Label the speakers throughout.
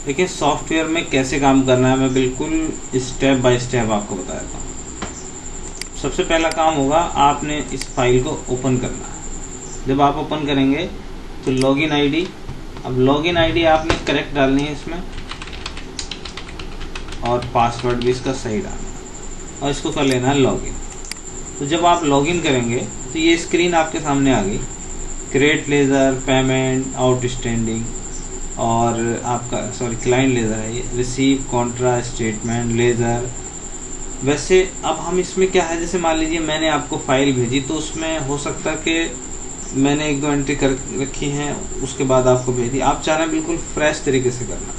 Speaker 1: देखिए सॉफ्टवेयर में कैसे काम करना है मैं बिल्कुल स्टेप बाय स्टेप आपको बता देता हूँ। सबसे पहला काम होगा आपने इस फाइल को ओपन करना है। जब आप ओपन करेंगे तो लॉगिन आईडी, अब लॉगिन आईडी आपने करेक्ट डालनी है इसमें और पासवर्ड भी इसका सही डालना है और इसको कर लेना है लॉगिन। तो जब आप लॉगिन करेंगे तो ये स्क्रीन आपके सामने आ गई, क्रिएट लेज़र, पेमेंट, आउटस्टैंडिंग और आपका क्लाइंट लेज़र है ये, रिसीव, कॉन्ट्रा, स्टेटमेंट, लेज़र। वैसे अब हम इसमें क्या है, जैसे मान लीजिए मैंने आपको फाइल भेजी तो उसमें हो सकता है कि मैंने 1-2 एंट्री कर रखी हैं, उसके बाद आपको भेज दी। आप चाह रहे हैं बिल्कुल फ्रेश तरीके से करना,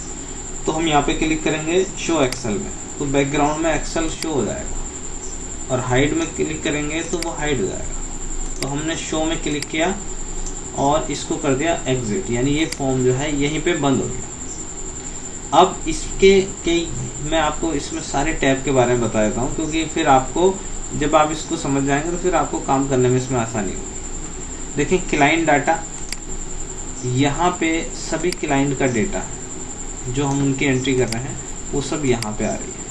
Speaker 1: तो हम यहाँ पे क्लिक करेंगे शो एक्सेल में, तो बैकग्राउंड में एक्सेल शो हो जाएगा और हाइड में क्लिक करेंगे तो वो हाइड हो जाएगा। तो हमने शो में क्लिक किया और इसको कर दिया एग्जिट, यानी ये फॉर्म जो है यहीं पे बंद हो गया। अब इसके कई मैं आपको इसमें सारे टैब के बारे में बता देता हूँ, क्योंकि फिर आपको जब आप इसको समझ जाएंगे तो फिर आपको काम करने में इसमें आसानी होगी। देखिए क्लाइंट डाटा, यहाँ पे सभी क्लाइंट का डेटा है जो हम उनकी एंट्री कर रहे हैं वो सब यहाँ पे आ रही है।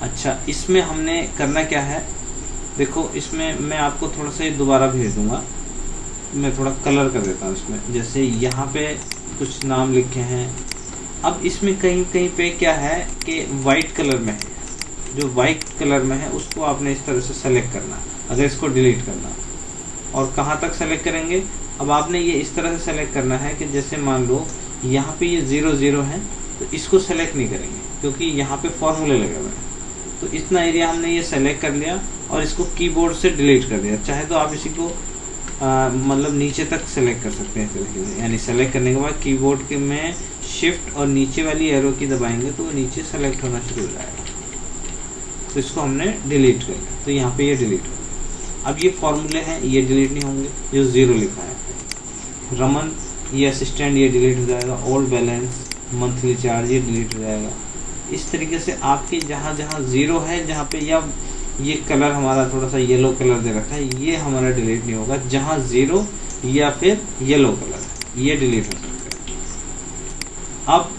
Speaker 1: अच्छा, इसमें हमने करना क्या है, देखो इसमें मैं आपको थोड़ा सा दोबारा भेज दूंगा, मैं थोड़ा कलर कर देता हूँ इसमें। जैसे यहाँ पे कुछ नाम लिखे हैं, अब इसमें कहीं कहीं पे क्या है कि वाइट कलर में है, जो वाइट कलर में है उसको आपने इस तरह से सेलेक्ट करना है अगर इसको डिलीट करना। और कहाँ तक सेलेक्ट करेंगे, अब आपने ये इस तरह से सेलेक्ट करना है कि जैसे मान लो यहाँ पे ये 0 है तो इसको सेलेक्ट नहीं करेंगे क्योंकि यहाँ पे फॉर्मूले लगे हुए हैं। तो इतना एरिया हमने ये सेलेक्ट कर लिया और इसको कीबोर्ड से डिलीट कर दिया। चाहे तो आप इसी को मतलब नीचे तक सेलेक्ट कर सकते हैं तरीके से, यानी सेलेक्ट करने के बाद कीबोर्ड के में शिफ्ट और नीचे वाली एरो की दबाएंगे तो वो नीचे सेलेक्ट होना शुरू हो जाएगा। तो इसको हमने डिलीट कर लिया, तो यहाँ पे ये डिलीट हो गया। अब ये फॉर्मूले हैं ये डिलीट नहीं होंगे, जो 0 लिखा है। रमन ये असिस्टेंट ये डिलीट हो जाएगा, ओल्ड बैलेंस, मंथली चार्ज ये डिलीट हो जाएगा। इस तरीके से आपके जहाँ जहाँ 0 है, जहाँ पे या ये कलर हमारा थोड़ा सा येलो कलर दे रखा है, ये हमारा डिलीट नहीं होगा। जहाँ 0 या फिर येलो कलर है ये डिलीट हो सकता है। अब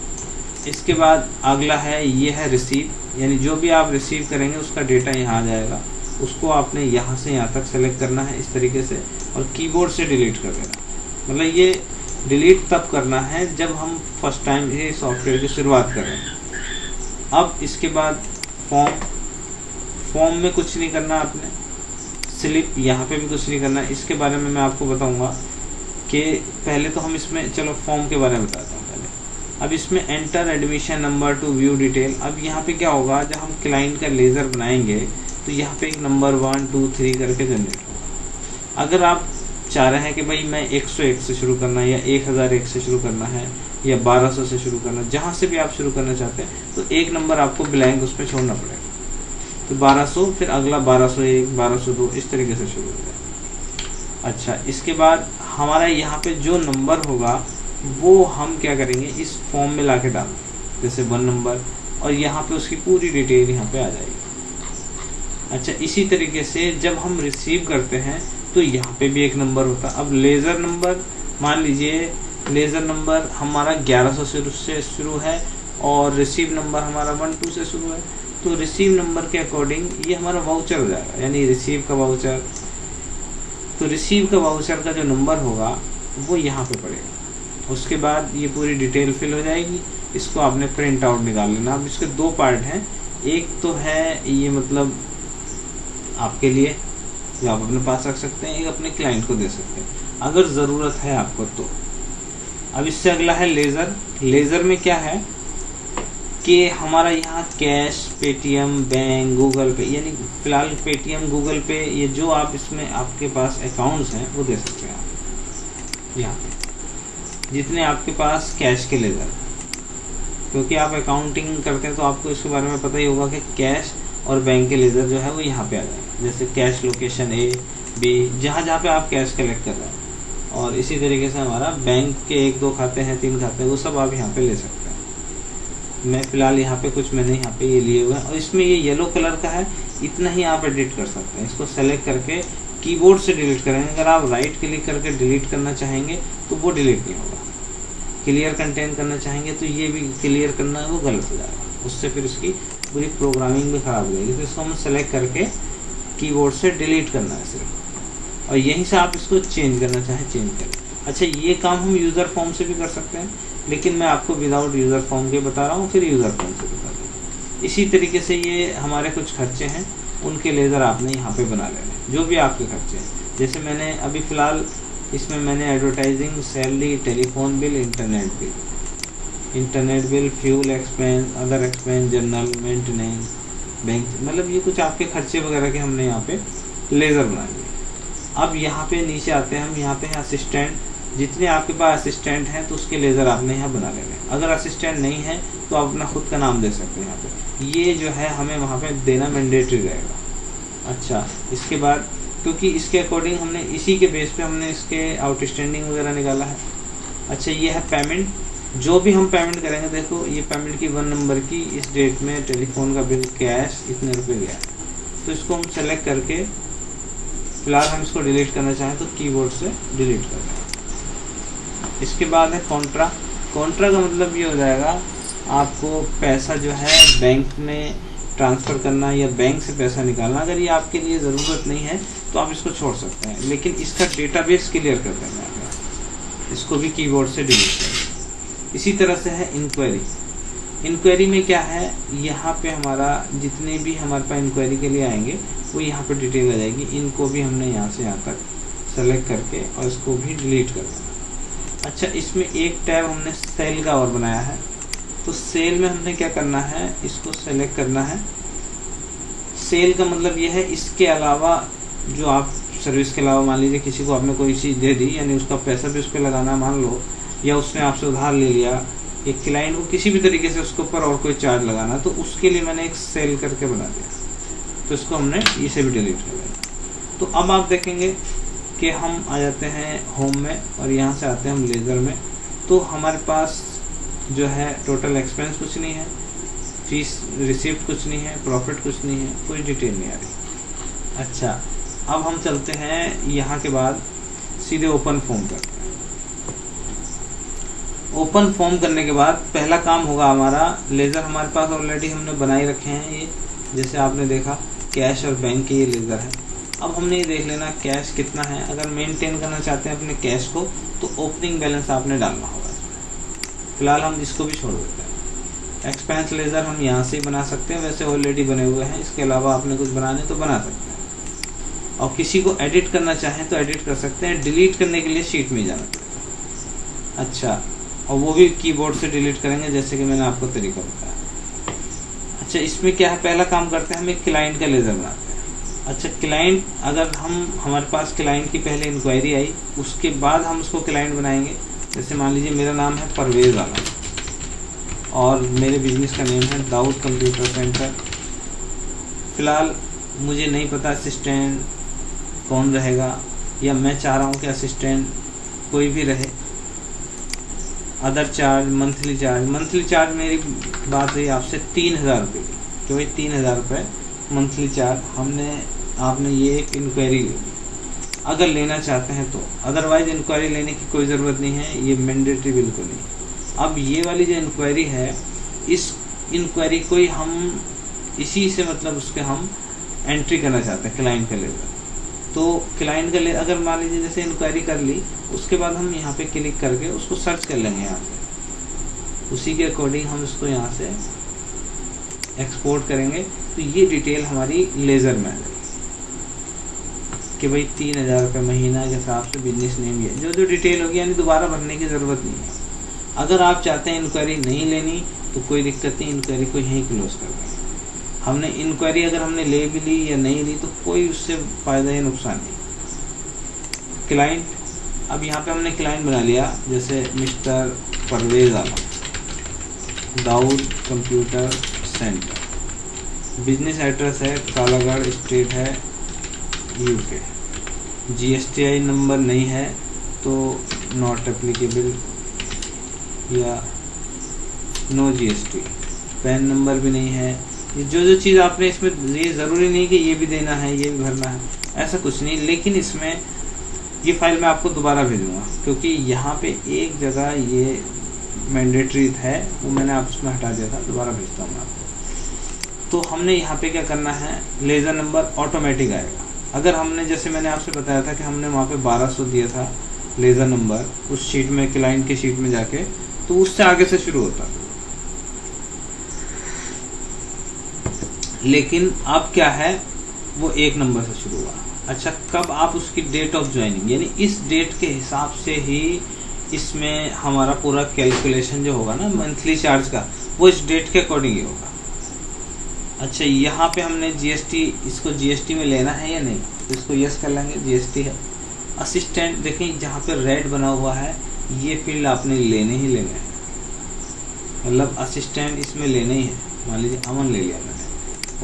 Speaker 1: इसके बाद अगला है, ये है रिसीव, यानी जो भी आप रिसीव करेंगे उसका डेटा यहाँ आ जाएगा, उसको आपने यहाँ से यहाँ तक सेलेक्ट करना है इस तरीके से और कीबोर्ड से डिलीट कर देना। मतलब ये डिलीट तब करना है जब हम फर्स्ट टाइम ये सॉफ्टवेयर की शुरुआत कर रहे हैं। अब इसके बाद फॉर्म में कुछ नहीं करना आपने, स्लिप यहाँ पे भी कुछ नहीं करना। इसके बारे में मैं आपको बताऊंगा कि पहले तो हम इसमें चलो फॉर्म के बारे में बताता हूँ पहले। अब इसमें enter admission number two view detail. अब यहाँ पे क्या होगा, जब हम क्लाइंट का लेज़र बनाएंगे तो यहाँ पे एक नंबर 1 2 3 करके जनरेट होगा। अगर आप चाह रहे हैं कि भाई मैं 101 से शुरू करना है या 1001 से शुरू करना है या 1200 से शुरू करना, जहाँ से भी आप शुरू करना चाहते हैं तो एक नंबर आपको ब्लैंक उस पर छोड़ना पड़ेगा। तो 1200, फिर अगला 1201, 1202 इस तरीके से शुरू हो जाएगा। अच्छा, इसके बाद हमारा यहाँ पे जो नंबर होगा वो हम क्या करेंगे, इस फॉर्म में ला के डाल, जैसे 1 नंबर, और यहाँ पे उसकी पूरी डिटेल यहाँ पे आ जाएगी। अच्छा, इसी तरीके से जब हम रिसीव करते हैं तो यहाँ पे भी एक नंबर होता है। अब लेज़र नंबर, मान लीजिए लेज़र नंबर हमारा 1100 से शुरू है और रिसीव नंबर हमारा 12 से शुरू है, तो रिसीव नंबर के अकॉर्डिंग ये हमारा वाउचर हो जाएगा, यानी रिसीव का वाउचर। तो रिसीव का वाउचर का जो नंबर होगा वो यहाँ पे पड़ेगा। उसके बाद ये पूरी डिटेल फिल हो जाएगी, इसको आपने प्रिंट आउट निकाल लेना। अब इसके 2 पार्ट हैं, एक तो है ये मतलब आपके लिए जो आप अपने पास रख सकते हैं, एक अपने क्लाइंट को दे सकते हैं अगर ज़रूरत है आपको तो। अब इससे अगला है लेज़र। लेज़र में क्या है कि हमारा यहाँ कैश, पेटीएम, बैंक, गूगल पे, यानी फिलहाल पेटीएम, गूगल पे, ये जो आप इसमें आपके पास अकाउंट्स हैं वो दे सकते हैं आप यहाँ पे, जितने आपके पास कैश के लेज़र, क्योंकि आप अकाउंटिंग करते हैं तो आपको इसके बारे में पता ही होगा कि कैश और बैंक के लेज़र जो है वो यहाँ पे आ जाएगा। जैसे कैश लोकेशन A, B, जहाँ जहाँ पे आप कैश कलेक्ट कर रहे हैं, और इसी तरीके से हमारा बैंक के 1-2 खाते हैं, 3 खाते हैं, वो सब आप यहाँ पे ले सकते हैं। मैं फ़िलहाल यहाँ पे कुछ मैंने यहाँ पे ये लिए हुए हैं और इसमें ये येलो कलर का है, इतना ही आप एडिट कर सकते हैं। इसको सेलेक्ट करके कीबोर्ड से डिलीट करेंगे। अगर आप राइट क्लिक करके डिलीट करना चाहेंगे तो वो डिलीट नहीं होगा, क्लियर कंटेन करना चाहेंगे तो ये भी क्लियर करना है वो गलत हो जाएगा, उससे फिर उसकी पूरी प्रोग्रामिंग भी खराब हो जाएगी। तो इसको हम सेलेक्ट करके कीबोर्ड से डिलीट करना है सिर्फ, और यहीं से आप इसको चेंज करना चाहें चेंज करें। अच्छा, ये काम हम यूज़र फॉर्म से भी कर सकते हैं, लेकिन मैं आपको विदाउट यूज़र फॉर्म के बता रहा हूँ, फिर यूज़र फॉर्म से बता रहा हूँ। इसी तरीके से ये हमारे कुछ खर्चे हैं, उनके लेज़र आपने यहाँ पे बना लेने, जो भी आपके खर्चे हैं। जैसे मैंने अभी फ़िलहाल इसमें मैंने advertising, salary, telephone bill, internet bill, fuel expense, other expense, general, maintenance, bank, मतलब ये कुछ आपके खर्चे वगैरह के हमने यहाँ पे लेज़र बना लिए। अब यहाँ पे नीचे आते हैं हम, यहाँ पे है असिस्टेंट। जितने आपके पास असिस्टेंट हैं तो उसके लेज़र आपने यहाँ बना लेने। अगर असिस्टेंट नहीं है तो आप अपना खुद का नाम दे सकते हैं यहाँ पे, ये जो है हमें वहाँ पे देना मैंडेटरी रहेगा। अच्छा, इसके बाद क्योंकि इसके अकॉर्डिंग हमने इसी के बेस पे हमने इसके आउटस्टैंडिंग वगैरह निकाला है। अच्छा, ये है पेमेंट, जो भी हम पेमेंट करेंगे, देखो ये पेमेंट की 1 नंबर की इस डेट में टेलीफोन का बिल कैश इतने रुपए गया, तो इसको हम सेलेक्ट करके फिलहाल हम इसको डिलीट करना चाहें तो कीबोर्ड से डिलीट कर दें। इसके बाद है कॉन्ट्रा। कॉन्ट्रा का मतलब ये हो जाएगा आपको पैसा जो है बैंक में ट्रांसफ़र करना या बैंक से पैसा निकालना। अगर ये आपके लिए ज़रूरत नहीं है तो आप इसको छोड़ सकते हैं, लेकिन इसका डेटाबेस क्लियर कर देंगे आप, इसको भी कीबोर्ड से डिलीट करें। इसी तरह से है इंक्वायरी। इंक्वायरी में क्या है, यहाँ पे हमारा जितने भी हमारे पास इंक्वायरी के लिए आएंगे वो यहाँ पे डिटेल आ जाएगी। इनको भी हमने यहाँ से यहाँ तक सेलेक्ट करके और इसको भी डिलीट कर देना। अच्छा, इसमें एक टैब हमने सेल का और बनाया है, तो सेल में हमने क्या करना है, इसको सेलेक्ट करना है। सेल का मतलब यह है इसके अलावा जो आप सर्विस के अलावा, मान लीजिए किसी को आपने कोई चीज़ दे दी, यानी उसका पैसा भी उस पर लगाना मान लो, या उसने आपसे उधार ले लिया, एक क्लाइंट को किसी भी तरीके से उसके ऊपर और कोई चार्ज लगाना, तो उसके लिए मैंने एक सेल करके बना दिया, तो इसको हमने इसे भी डिलीट कर दिया। तो अब आप देखेंगे कि हम आ जाते हैं होम में और यहाँ से आते हैं हम लेज़र में, तो हमारे पास जो है टोटल एक्सपेंस कुछ नहीं है, फीस रिसिप्ट कुछ नहीं है, प्रॉफिट कुछ नहीं है, कोई डिटेल नहीं आ रही। अच्छा, अब हम चलते हैं यहाँ के बाद सीधे ओपन फॉर्म करते हैं। ओपन फॉर्म करने के बाद पहला काम होगा हमारा, लेज़र हमारे पास ऑलरेडी हमने बनाए रखे हैं, ये जैसे आपने देखा कैश और बैंक के ये लेज़र है। अब हमने ये देख लेना कैश कितना है। अगर मेंटेन करना चाहते हैं अपने कैश को तो ओपनिंग बैलेंस आपने डालना होगा। फिलहाल हम इसको भी छोड़ देते हैं। एक्सपेंस लेज़र हम यहाँ से ही बना सकते हैं, वैसे ऑलरेडी बने हुए हैं, इसके अलावा आपने कुछ बनाने तो बना सकते हैं। और किसी को एडिट करना चाहें तो एडिट कर सकते हैं। डिलीट करने के लिए शीट में जाना पड़ेगा। अच्छा, और वो भी कीबोर्ड से डिलीट करेंगे जैसे कि मैंने आपको तरीका बताया। अच्छा, इसमें क्या है, पहला काम करते हैं हम एक क्लाइंट का लेज़र बनाते हैं। अच्छा, क्लाइंट, अगर हमारे पास क्लाइंट की पहले इंक्वायरी आई, उसके बाद हम उसको क्लाइंट बनाएंगे। जैसे मान लीजिए मेरा नाम है परवेज़ आलम और मेरे बिजनेस का नेम है दाऊद कंप्यूटर सेंटर। फ़िलहाल मुझे नहीं पता असिस्टेंट कौन रहेगा, या मैं चाह रहा हूँ कि असिस्टेंट कोई भी रहे। अदर चार्ज, मंथली चार्ज मेरी बात हुई आपसे 3000 रुपये की, तो वही 3000 रुपये मंथली चार्ज आपने ये एक इंक्वायरी ली, अगर लेना चाहते हैं तो। अदरवाइज इंक्वायरी लेने की कोई ज़रूरत नहीं है, ये मैंडेटरी बिल्कुल नहीं। अब ये वाली जो इंक्वायरी है, इस इंक्वायरी को ही हम इसी से मतलब उसके हम एंट्री करना चाहते हैं क्लाइंट का लेज़र। तो क्लाइंट का अगर मान लीजिए जैसे इंक्वायरी कर ली, उसके बाद हम यहाँ पे क्लिक करके उसको सर्च कर लेंगे यहाँ से, उसी के अकॉर्डिंग हम इसको यहाँ से एक्सपोर्ट करेंगे। तो ये डिटेल हमारी लेज़र में आ जाएगी कि भाई 3000 रुपये महीना के हिसाब से बिजनेस नेम ये जो डिटेल होगी, यानी दोबारा भरने की ज़रूरत नहीं है। अगर आप चाहते हैं इंक्वायरी नहीं लेनी तो कोई दिक्कत नहीं, इंक्वायरी को यहीं क्लोज कर देंगे। हमने इंक्वायरी अगर हमने ले भी ली या नहीं ली तो कोई उससे फ़ायदा या नुकसान नहीं। क्लाइंट, अब यहाँ पे हमने क्लाइंट बना लिया, जैसे mister Parvez Alam, Dawood computer centre, business address है कालागढ़, स्टेट है यूके, GSTI नंबर नहीं है तो नॉट एप्लीकेबल या नो GST, पैन नंबर भी नहीं है। ये जो चीज़ आपने इसमें, ये ज़रूरी नहीं कि ये भी देना है ये भी भरना है, ऐसा कुछ नहीं। लेकिन इसमें ये फाइल मैं आपको दोबारा भेजूँगा, क्योंकि यहाँ पे एक जगह ये मैंडेटरी है वो मैंने आप उसमें हटा दिया था, दोबारा भेजता हूँ मैं आपको। तो हमने यहाँ पे क्या करना है, लेज़र नंबर ऑटोमेटिक आएगा। अगर हमने जैसे मैंने आपसे बताया था कि हमने वहाँ पे 1200 दिया था लेज़र नंबर उस शीट में, क्लाइंट की शीट में जाके, तो उससे आगे से शुरू होता। लेकिन अब क्या है, वो 1 नंबर से शुरू हुआ। अच्छा, कब आप उसकी डेट ऑफ ज्वाइनिंग, यानी इस डेट के हिसाब से ही इसमें हमारा पूरा कैलकुलेशन जो होगा ना मंथली चार्ज का, वो इस डेट के अकॉर्डिंग ही होगा। अच्छा, यहाँ पे हमने जीएसटी, इसको जीएसटी में लेना है या नहीं, तो इसको यस कर लेंगे, जीएसटी है। असिस्टेंट देखें जहाँ पे रेड बना हुआ है, ये फील्ड आपने लेने ही लेने हैं, मतलब असिस्टेंट इसमें लेने ही है। मान लीजिए अमन ले लिया मैंने।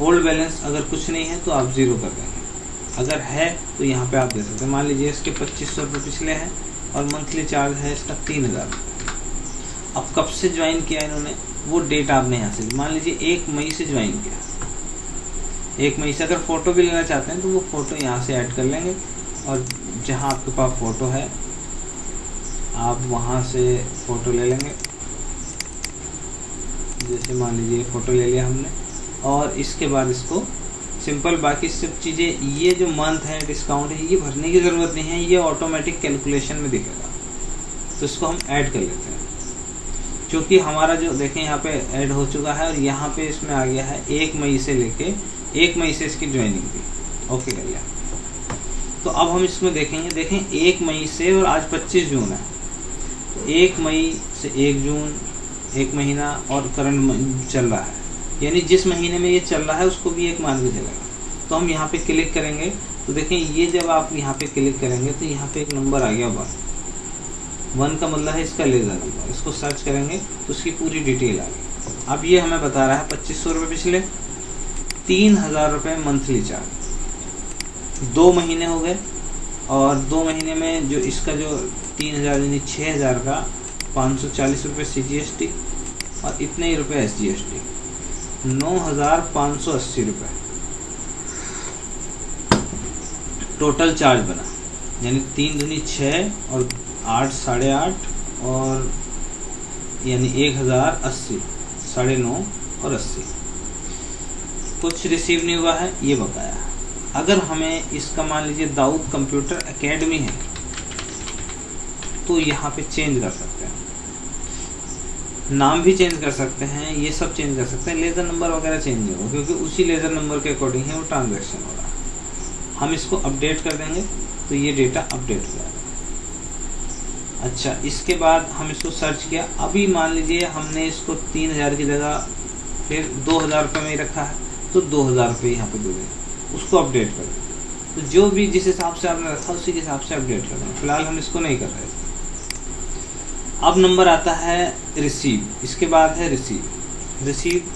Speaker 1: ओल्ड बैलेंस अगर कुछ नहीं है तो आप 0 कर देंगे, अगर है तो यहाँ पे आप दे सकते हैं। मान लीजिए इसके 2500 रुपये पिछले हैं और मंथली चार्ज है इसका 3000। अब कब से ज्वाइन किया इन्होंने, वो डेट आपने यहाँ से, मान लीजिए 1 मई से ज्वाइन किया। 1 मई से अगर फ़ोटो भी लेना चाहते हैं तो वो फ़ोटो यहाँ से ऐड कर लेंगे, और जहाँ आपके पास फ़ोटो है आप वहाँ से फ़ोटो ले लेंगे। जैसे मान लीजिए फ़ोटो ले लिया हमने, और इसके बाद इसको सिंपल, बाकी सब चीज़ें, ये जो मंथ है, डिस्काउंट है, ये भरने की ज़रूरत नहीं है, ये ऑटोमेटिक कैलकुलेशन में दिखेगा। तो इसको हम ऐड कर लेते हैं, क्योंकि हमारा जो देखें यहाँ पे ऐड हो चुका है, और यहाँ पे इसमें आ गया है 1 मई से लेके 1 मई से इसकी ज्वाइनिंग थी। ओके कर लिया। तो अब हम इसमें देखेंगे, देखें 1 मई से, और आज 25 जून है, तो 1 मई से 1 जून 1 महीना, और करंट चल रहा है, यानी जिस महीने में ये चल रहा है उसको भी 1 मान के चलेगा। तो हम यहाँ पे क्लिक करेंगे, तो देखें ये जब आप यहाँ पे क्लिक करेंगे तो यहाँ पे एक नंबर आ गया 1 का मतलब है इसका लेज़र नंबर। इसको सर्च करेंगे तो उसकी पूरी डिटेल आ गई। अब ये हमें बता रहा है 2500 रुपये पिछले, 3000 रुपये मंथली चार्ज, 2 महीने हो गए, और 2 महीने में जो इसका जो 3000 यानी 6000 का 540 रुपये CGST, और इतने ही रुपये SGST, 9580 रुपये टोटल चार्ज बना। यानी 3 दूनी 6 और 8 8.5 और यानी 1080, 9.5 और 80। कुछ रिसीव नहीं हुआ है, ये बकाया। अगर हमें इसका मान लीजिए दाऊद कंप्यूटर एकेडमी है तो यहाँ पे चेंज कर सकते हैं, नाम भी चेंज कर सकते हैं, ये सब चेंज कर सकते हैं। लेज़र नंबर वगैरह चेंज नहीं होगा, क्योंकि उसी लेज़र नंबर के अकॉर्डिंग है वो ट्रांजैक्शन हो रहा है। हम इसको अपडेट कर देंगे तो ये डेटा अपडेट हो जाएगा। अच्छा, इसके बाद हम इसको सर्च किया, अभी मान लीजिए हमने इसको 3000 की जगह फिर 2000 रुपये में ही रखा है, तो 2000 रुपये यहाँ पे दे दें, उसको अपडेट कर दें। तो जो भी जिस हिसाब से आपने रखा उसी के हिसाब से अपडेट कर दें। फिलहाल हम इसको नहीं कर रहे। अब नंबर आता है रिसीव, इसके बाद है रिसीव। रिसीव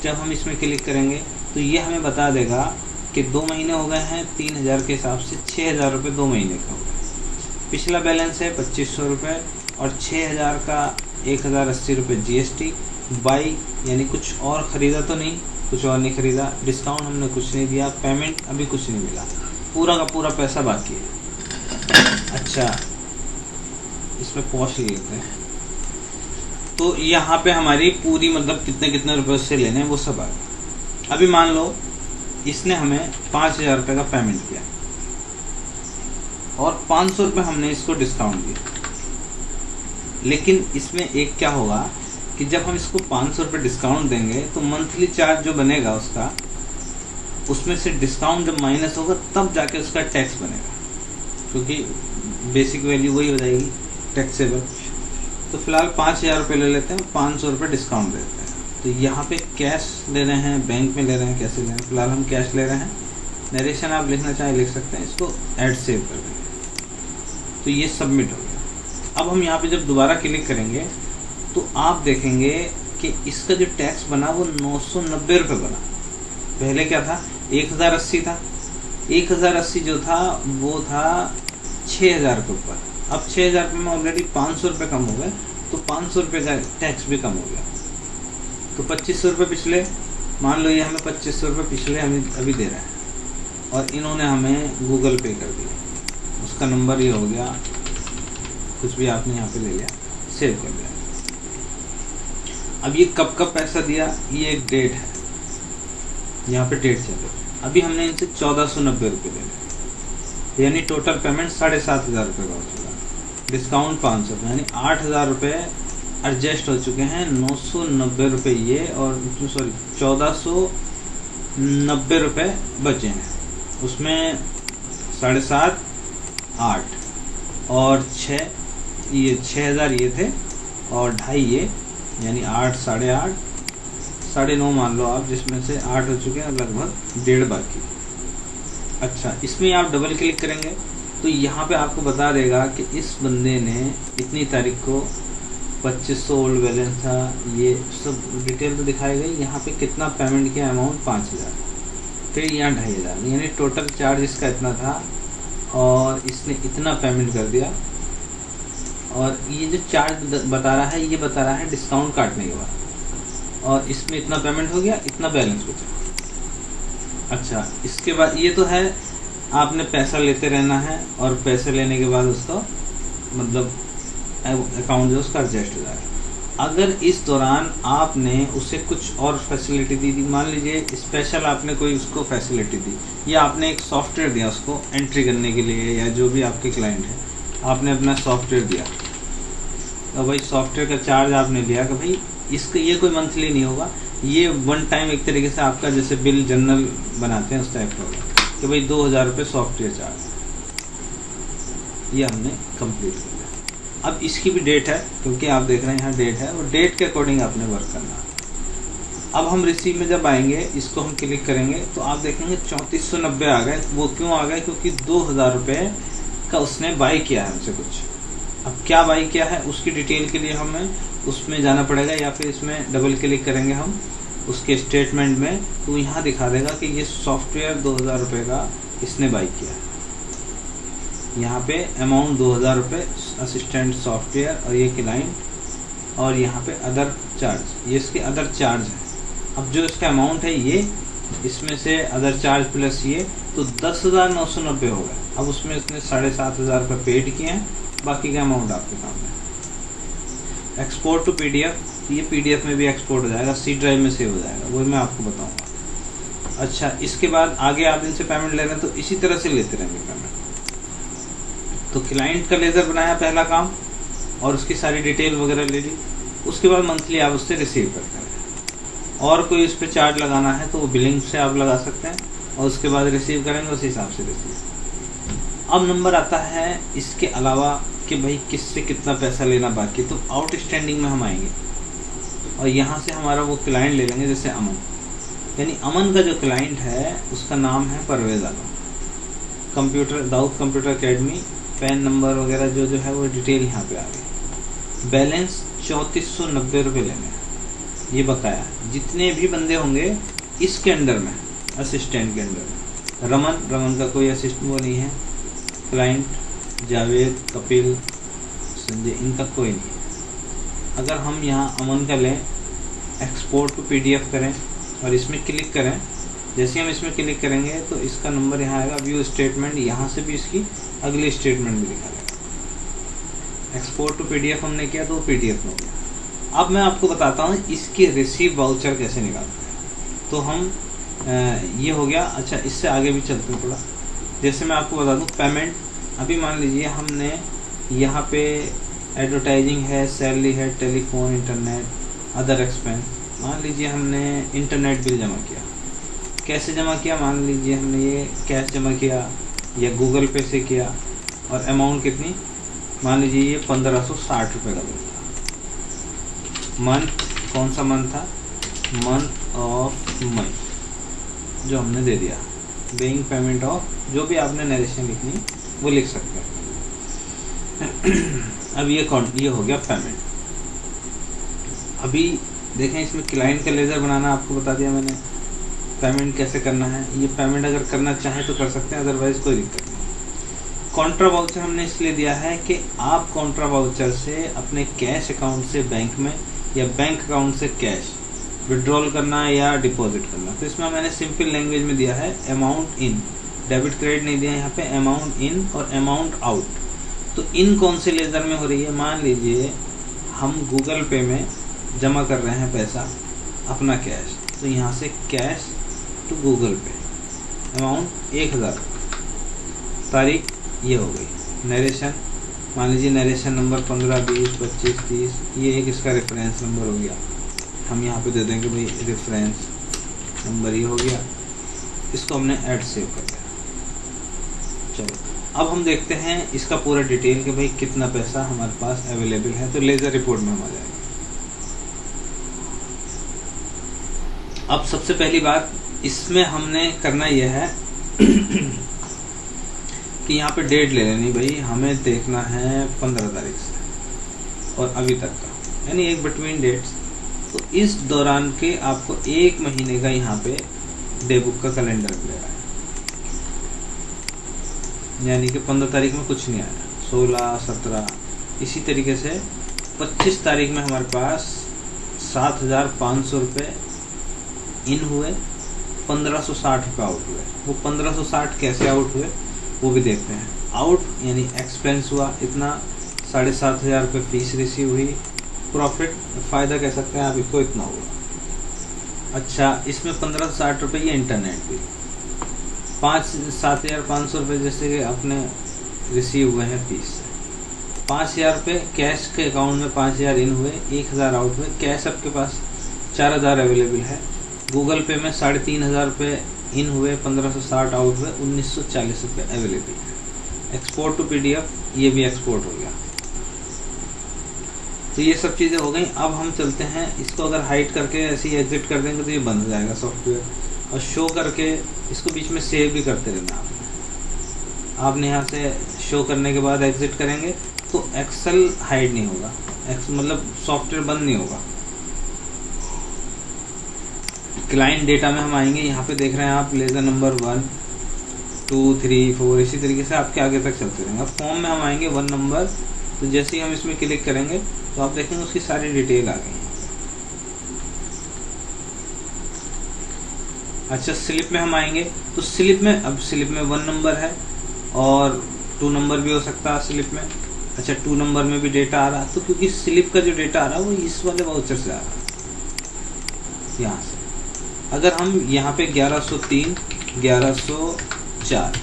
Speaker 1: जब हम इसमें क्लिक करेंगे तो ये हमें बता देगा कि 2 महीने हो गए हैं, 3000 के हिसाब से 6000 रुपये 2 महीने का हो गया। पिछला बैलेंस है 2500 रुपये, और 6000 का 1080 रुपये GST बाई, यानी कुछ और ख़रीदा तो नहीं, कुछ और नहीं ख़रीदा, डिस्काउंट हमने कुछ नहीं दिया, पेमेंट अभी कुछ नहीं मिला, पूरा का पूरा पैसा बाकी है। अच्छा, इसमें पॉज ले लेते हैं, तो यहाँ पे हमारी पूरी मतलब कितने कितने रुपए से लेने हैं वो सब आ गया। अभी मान लो इसने हमें 5000 रुपये का पेमेंट किया, और 500 रुपये हमने इसको डिस्काउंट दिया। लेकिन इसमें एक क्या होगा कि जब हम इसको 500 रुपये डिस्काउंट देंगे तो मंथली चार्ज जो बनेगा उसका, उसमें से डिस्काउंट जब माइनस होगा तब जाके उसका टैक्स बनेगा, क्योंकि बेसिक वैल्यू वही हो जाएगी टैक्सेबल। तो फिलहाल 5000 रुपये ले लेते हैं, 500 रुपये डिस्काउंट देते हैं। तो यहाँ पे कैश ले रहे हैं, बैंक में ले रहे हैं, कैसे ले रहे हैं, फिलहाल हम कैश ले रहे हैं। नरेशन आप लिखना चाहें लिख सकते हैं, इसको ऐड सेव कर देंगे। तो ये सबमिट हो गया। अब हम यहाँ पे जब दोबारा क्लिक करेंगे तो आप देखेंगे कि इसका जो टैक्स बना वो 990 रुपये बना। पहले क्या था, 1080 था, 1080 जो था वो था 6000 के ऊपर। अब 6000 रुपये में ऑलरेडी 500 रुपये कम हो गए, तो 500 रुपये का टैक्स भी कम हो गया। तो 2500 रुपये पिछले, मान लो ये हमें 2500 रुपये पिछले हमें अभी दे रहे हैं, और इन्होंने हमें गूगल पे कर दिया, उसका नंबर ये हो गया, कुछ भी आपने यहाँ पे ले लिया, सेव कर दिया। अब ये कब कब पैसा दिया, ये एक डेट है, यहाँ पे डेट चल रही है। अभी हमने इनसे 1490 रुपये ले, यानी टोटल पेमेंट 7500 रुपये का हो चुका है। डिस्काउंट 500, यानी 8000 रुपये एडजस्ट हो चुके हैं। 990 रुपये ये, और सॉरी 1490 रुपये बचे हैं। उसमें 7.5, 8 और 6, ये 6000 ये थे और 2.5 ये, यानी 8, 8.5, 9.5 मान लो आप, जिसमें से 8 हो चुके हैं, लगभग 1.5 बाकी। अच्छा, इसमें आप डबल क्लिक करेंगे तो यहाँ पे आपको बता देगा कि इस बंदे ने इतनी तारीख को 2500 ओल्ड बैलेंस था, ये सब डिटेल तो दिखाई गई। यहाँ पे कितना पेमेंट किया, अमाउंट 5000, फिर यहाँ 2500, यानी टोटल चार्ज इसका इतना था और इसने इतना पेमेंट कर दिया। और ये जो चार्ज बता रहा है, ये बता रहा है डिस्काउंट काटने के बाद, और इसमें इतना पेमेंट हो गया, इतना बैलेंस बचा। अच्छा, इसके बाद ये तो है आपने पैसा लेते रहना है और पैसे लेने के बाद उसका मतलब अकाउंट जो उसका एडजस्ट हो जाएगा। अगर इस दौरान आपने उसे कुछ और फैसिलिटी दी, मान लीजिए स्पेशल आपने कोई उसको फैसिलिटी दी, या आपने एक सॉफ्टवेयर दिया उसको एंट्री करने के लिए, या जो भी आपके क्लाइंट है आपने अपना सॉफ्टवेयर दिया, तो भाई सॉफ्टवेयर का चार्ज आपने लिया कि भाई इसका ये कोई मंथली नहीं होगा, ये वन टाइम एक तरीके से आपका जैसे बिल जनरल बनाते हैं उस टाइप का होगा कि भाई 2000 रुपये सॉफ्टवेयर चार्ज, ये हमने कंप्लीट कर लिया। अब इसकी भी डेट है, क्योंकि आप देख रहे हैं यहाँ डेट है, और डेट के अकॉर्डिंग आपने वर्क करना है। अब हम रिसीव में जब आएंगे, इसको हम क्लिक करेंगे तो आप देखेंगे 3490 आ गए। वो क्यों आ गए, क्योंकि 2000 रुपये का उसने बाई किया है हमसे कुछ। अब क्या बाई किया है उसकी डिटेल के लिए हमें उसमें जाना पड़ेगा, या फिर इसमें डबल क्लिक करेंगे हम उसके स्टेटमेंट में, तो यहाँ दिखा देगा कि ये सॉफ्टवेयर 2000 रुपये का इसने बाई किया है। यहाँ पे अमाउंट 2000 रुपये असिस्टेंट सॉफ्टवेयर, और ये क्लाइंट, और यहाँ पे अदर चार्ज, ये इसके अदर चार्ज है। अब जो इसका अमाउंट है ये, इसमें से अदर चार्ज प्लस ये, तो 10,990 हो गया। अब उसमें इसने 7500 रुपये पेड किए हैं, बाकी का अमाउंट आपके सामने। एक्सपोर्ट टू पीडीएफ, ये पीडीएफ में भी एक्सपोर्ट हो जाएगा, सी ड्राइव में सेव हो जाएगा, वो मैं आपको बताऊंगा। अच्छा, इसके बाद आगे आप इनसे पेमेंट ले रहे हैं तो इसी तरह से लेते रहेंगे पेमेंट। तो क्लाइंट का लेजर बनाया पहला काम, और उसकी सारी डिटेल वगैरह ले ली। उसके बाद मंथली आप उससे रिसीव करते हैं, और कोई उस पर चार्ज लगाना है तो वो बिलिंग से आप लगा सकते हैं, और उसके बाद रिसीव करेंगे उस हिसाब से रिसीव। अब नंबर आता है इसके अलावा कि भाई किससे कितना पैसा लेना बाकी, तो आउटस्टैंडिंग में हम आएंगे और यहाँ से हमारा वो क्लाइंट ले लेंगे, जैसे अमन, यानी अमन का जो क्लाइंट है उसका नाम है Parvez Alam, computer Dawood computer academy, PAN number वगैरह जो है वो डिटेल यहाँ पे आ गई। बैलेंस 3490 रुपये लेने हैं, ये बकाया। जितने भी बंदे होंगे इसके अंडर में, असिस्टेंट के अंडर में, रमन का कोई असिस्टेंट वो नहीं है, क्लाइंट जावेद, कपिल, संजय, इनका कोई नहीं है। अगर हम यहाँ अमन का लें, एक्सपोर्ट टू पीडीएफ करें और इसमें क्लिक करें, जैसे हम इसमें क्लिक करेंगे तो इसका नंबर यहाँ आएगा, व्यू स्टेटमेंट, यहाँ से भी इसकी अगली स्टेटमेंट भी दिखा देगा। एक्सपोर्ट टू पीडीएफ हमने किया तो पीडीएफ में हो गया। अब मैं आपको बताता हूँ इसके रिसीव वाउचर कैसे निकालते हैं। तो हम ये हो गया। अच्छा, इससे आगे भी चलते हैं थोड़ा। जैसे मैं आपको बता दूँ पेमेंट, अभी मान लीजिए हमने यहाँ पे एडवर्टाइजिंग है, सैलरी है, टेलीफोन, इंटरनेट, अदर एक्सपेंस, मान लीजिए हमने इंटरनेट बिल जमा किया। कैसे जमा किया, मान लीजिए हमने ये कैश जमा किया या गूगल पे से किया, और अमाउंट कितनी, मान लीजिए ये 1560 रुपये का बिल था। मंथ, कौन सा मंथ था, मंथ ऑफ मई, जो हमने दे दिया। बेइंग पेमेंट ऑफ, जो भी आपने नरेशन लिखनी वो लिख सकते हैं। अब ये हो गया पेमेंट। अभी देखें इसमें क्लाइंट का लेजर बनाना आपको बता दिया मैंने, पेमेंट कैसे करना है। ये पेमेंट अगर करना चाहें तो कर सकते हैं, अदरवाइज कोई दिक्कत नहीं। कॉन्ट्रा वाउचर हमने इसलिए दिया है कि आप कॉन्ट्रा वाउचर से अपने कैश अकाउंट से बैंक में या बैंक अकाउंट से कैश विड्रॉल करना या डिपॉजिट करना। तो इसमें मैंने सिंपल लैंग्वेज में दिया है अमाउंट इन, डेबिट क्रेडिट नहीं दिया यहाँ पे, अमाउंट इन और अमाउंट आउट। तो इन कौन से लेजर में हो रही है, मान लीजिए हम गूगल पे में जमा कर रहे हैं पैसा अपना कैश, तो यहाँ से कैश टू गूगल पे, अमाउंट 1000, तारीख ये हो गई, नरेशन मान लीजिए नरेशन नंबर 15, 20, 25, 30, ये एक इसका रेफरेंस नंबर हो गया, हम यहाँ पे दे देंगे भाई रेफरेंस नंबर ये हो गया, इसको हमने ऐड सेव कर दिया। चलो अब हम देखते हैं इसका पूरा डिटेल कि भाई कितना पैसा हमारे पास अवेलेबल है, तो लेजर रिपोर्ट में हम आ जाएंगे। अब सबसे पहली बात इसमें हमने करना यह है कि यहाँ पे डेट ले लेनी भाई, हमें देखना है 15 तारीख से और अभी तक का, यानी एक बिटवीन डेट्स। तो इस दौरान के आपको 1 महीने का यहाँ पे डे बुक का कैलेंडर मिलेगा, यानी कि 15 तारीख में कुछ नहीं आया, 16, 17, इसी तरीके से 25 तारीख में हमारे पास 7,500 रुपये इन हुए, 1560 रुपये आउट हुए। वो 1560 कैसे आउट हुए वो भी देखते हैं। आउट यानी एक्सपेंस हुआ इतना, 7,500 रुपये फीस रिसीव हुई, प्रॉफिट फ़ायदा कह सकते हैं आप इसको, इतना हुआ। अच्छा, इसमें 1560 रुपये ये इंटरनेट भी, 7,500 रुपये जैसे कि अपने रिसीव हुए हैं फीस से, 5,000 रुपये कैश के अकाउंट में 5,000 इन हुए, 1,000 आउट हुए। कैश आपके पास 4,000 अवेलेबल है, गूगल पे में 3,500 रुपये इन हुए, 1560 आउट हुए, 1,940 रुपये अवेलेबल है। एक्सपोर्ट टू PDF, ये भी एक्सपोर्ट हो गया। तो ये सब चीज़ें हो गई। अब हम चलते हैं, इसको अगर हाइड करके ऐसे ही एग्जिट कर देंगे तो ये बंद हो जाएगा सॉफ्टवेयर, और शो करके इसको बीच में सेव भी करते रहना आपने यहाँ से शो करने के बाद एग्जिट करेंगे तो एक्सेल हाइड नहीं होगा, मतलब सॉफ्टवेयर बंद नहीं होगा। क्लाइंट डेटा में हम आएंगे, यहाँ पे देख रहे हैं आप लेजर नंबर 1, 2, 3, 4, इसी तरीके से आपके आगे तक चलते रहेंगे। अब फॉर्म में हम आएंगे 1 नंबर, तो जैसे ही हम इसमें क्लिक करेंगे तो आप देखेंगे उसकी सारी डिटेल आ गई। अच्छा, स्लिप में हम आएंगे तो स्लिप में, अब स्लिप में 1 नंबर है और 2 नंबर भी हो सकता है स्लिप में। अच्छा, 2 नंबर में भी डेटा आ रहा, तो क्योंकि स्लिप का जो डेटा आ रहा है वो इस वाले वाउचर से आ रहा है यहाँ से। अगर हम यहाँ पे 1103, 1104,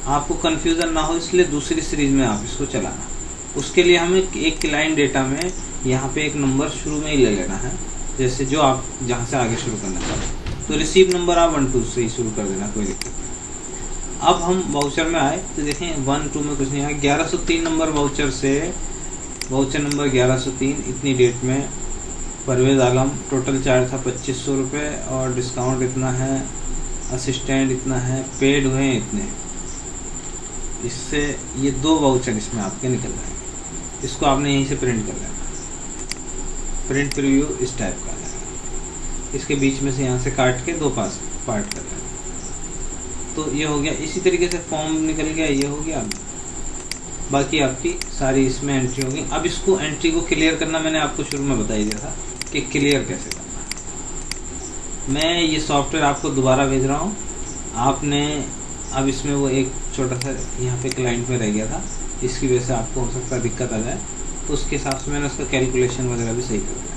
Speaker 1: आपको कंफ्यूजन ना हो इसलिए दूसरी सीरीज में आप इसको चलाना। उसके लिए हमें एक क्लाइंट डेटा में यहाँ पे एक नंबर शुरू में ही ले लेना है, जैसे जो आप जहाँ से आगे शुरू करना चाहते। तो रिसीव नंबर आप 1, 2 से ही शुरू कर देना, कोई दिक्कत नहीं। अब हम वाउचर में आए तो देखें 1, 2 में कुछ नहीं आया। 1103 नंबर वाउचर से, वाउचर नंबर 1103, इतनी डेट में परवेज आलम, टोटल चार्ज था 2500 रुपये और डिस्काउंट इतना है, असिस्टेंट इतना है, पेड हुए हैं इतने। इससे ये 2 वाउचर इसमें आपके निकल जाएंगे। इसको आपने यहीं से प्रिंट कर लेना, प्रिंट प्रीव्यू इस टाइप का है। इसके बीच में से यहाँ से काट के 2 पार्ट कर लेना, तो ये हो गया। इसी तरीके से फॉर्म निकल गया, ये हो गया। बाकी आपकी सारी इसमें एंट्री होगी। अब इसको एंट्री को क्लियर करना मैंने आपको शुरू में बता ही दिया था कि क्लियर कैसे करना है। मैं ये सॉफ्टवेयर आपको दोबारा भेज रहा हूँ। आपने अब इसमें वो एक छोटा सा यहाँ पे क्लाइंट में रह गया था, इसकी वजह से आपको हो सकता है दिक्कत आ जाए, तो उसके हिसाब से मैंने उसका कैलकुलेशन वगैरह भी सही कर दिया।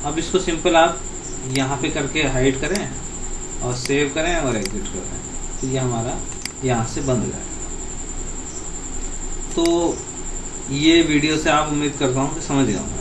Speaker 1: अब इसको सिंपल आप यहाँ पे करके हाइड करें और सेव करें और एग्जिट करें, तो ये हमारा यहाँ से बंद हो जाएगा। तो ये वीडियो से आप उम्मीद करता हूँ कि समझ गए होंगे।